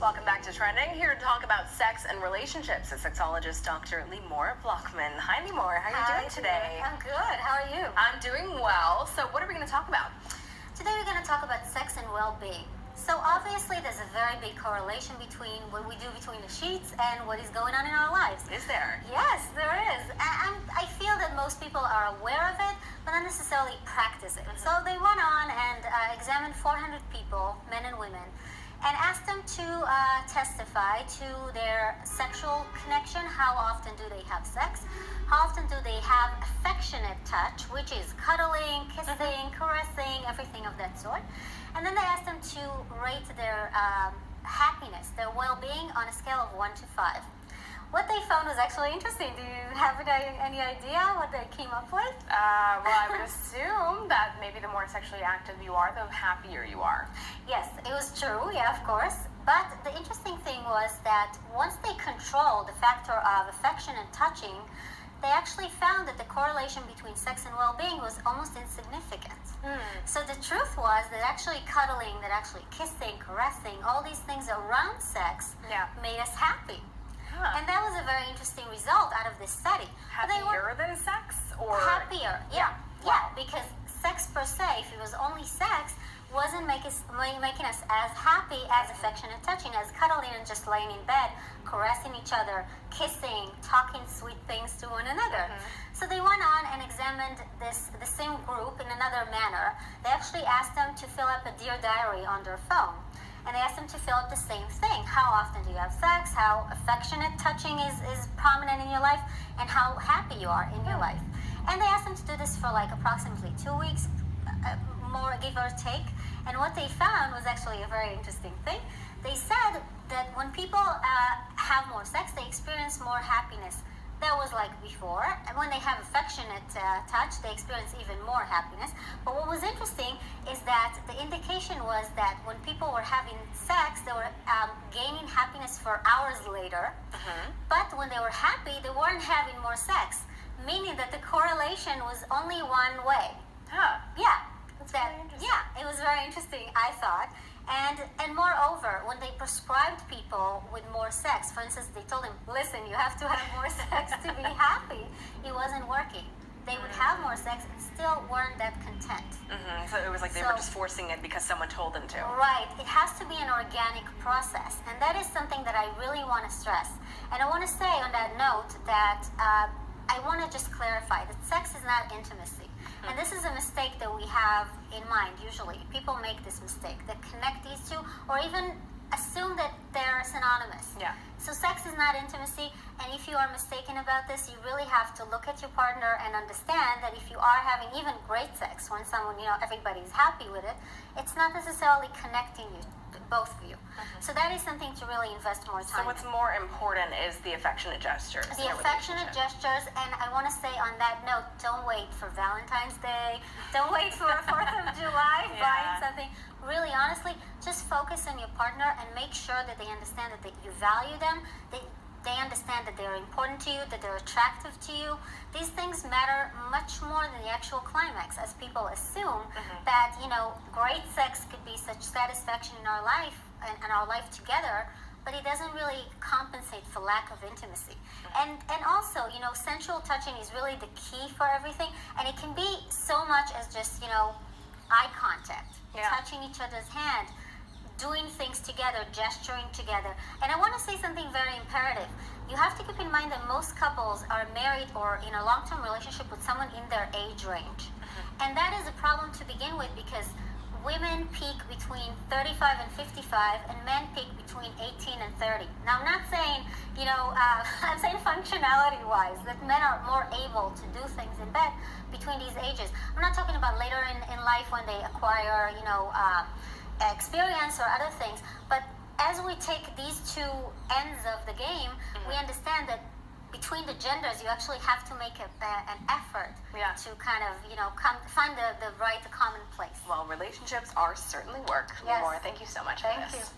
Welcome back to Trending. Here to talk about sex and relationships is sexologist Dr. Blockman. Hi, Limor. How are you doing today? I'm good. How are you? I'm doing well. So what are we going to talk about? Today we're going to talk about sex and well-being. So obviously there's a very big correlation between what we do between the sheets and what is going on in our lives. Is there? Yes, there is. And I feel that most people are aware of it, but not necessarily practice it. So they went on and examined 400 people, men and women, and asked them to testify to their sexual connection. How often do they have sex? How often do they have affectionate touch, which is cuddling, kissing, caressing, everything of that sort. And then they asked them to rate their happiness, their well-being on a scale of 1 to 5. What they found was actually interesting. Do you have any idea what they came up with? Well, I would assume that maybe the more sexually active you are, the happier you are. Yes, it was true, yeah, of course. But the interesting thing was that once they controlled the factor of affection and touching, they actually found that the correlation between sex and well-being was almost insignificant. So the truth was that actually cuddling, that actually kissing, caressing, all these things around sex made us happy. And that was a very interesting result out of this study. Happier than sex? Or happier, yeah. Because sex per se, if it was only sex, wasn't making us as happy as affectionate touching, as cuddling and just laying in bed, caressing each other, kissing, talking sweet things to one another. So they went on and examined the same group in another manner. They actually asked them to fill up a Dear Diary on their phone. And they asked them to fill out the same thing. How often do you have sex? How affectionate touching is prominent in your life? And how happy you are in your life. And they asked them to do this for like approximately 2 weeks, more give or take. And what they found was actually a very interesting thing. They said that when people have more sex, they experience more happiness. That was like before. And when they have affectionate touch, they experience even more happiness. But what was interesting is that the indication was that when people were having sex, they were gaining happiness for hours later. But when they were happy, they weren't having more sex, meaning that the correlation was only one way. Yeah. That's very interesting. Yeah, it was very interesting, I thought. And moreover, when they prescribed people with more sex, for instance, they told them, listen, you have to have more sex to be happy, it wasn't working. They would have more sex and still weren't that content. So it was like they were just forcing it because someone told them to. Right. It has to be an organic process. And that is something that I really want to stress. And I want to say on that note that I want to just clarify that sex is not intimacy. And this is a mistake that we have in mind usually. People make this mistake. They connect these two or even assume that they're synonymous. So sex is not intimacy, and if you are mistaken about this, you really have to look at your partner and understand that if you are having even great sex, when someone, everybody's happy with it, it's not necessarily connecting you, both of you. So that is something to really invest more time in. So what's more important is the affectionate gestures. The affectionate gestures, and I want to say on that note, don't wait for Valentine's Day, don't wait for 4th of July, buying something. Really, honestly, just focus on your partner and make sure that they understand that you value them, they understand that they're important to you, that they're attractive to you. These things matter much more than the actual climax, as people assume that, great sex could be such satisfaction in our life and our life together, but it doesn't really compensate for lack of intimacy. And also, sensual touching is really the key for everything, and it can be so much as just, eye contact, touching each other's hand, doing things together, gesturing together. And I want to say something very imperative. You have to keep in mind that most couples are married or in a long-term relationship with someone in their age range. And that is a problem to begin with because women peak between 35 and 55 and men peak between 18 and 30. Now I'm not saying, I'm saying functionality-wise, that men are more able to do things in bed between these ages. I'm not talking about later in life when they acquire, experience or other things, but as we take these two ends of the game, we understand that between the genders, you actually have to make an effort to kind of, find the right common place. Well, relationships are certainly work. Yes. Limor, thank you so much for this. Thank you.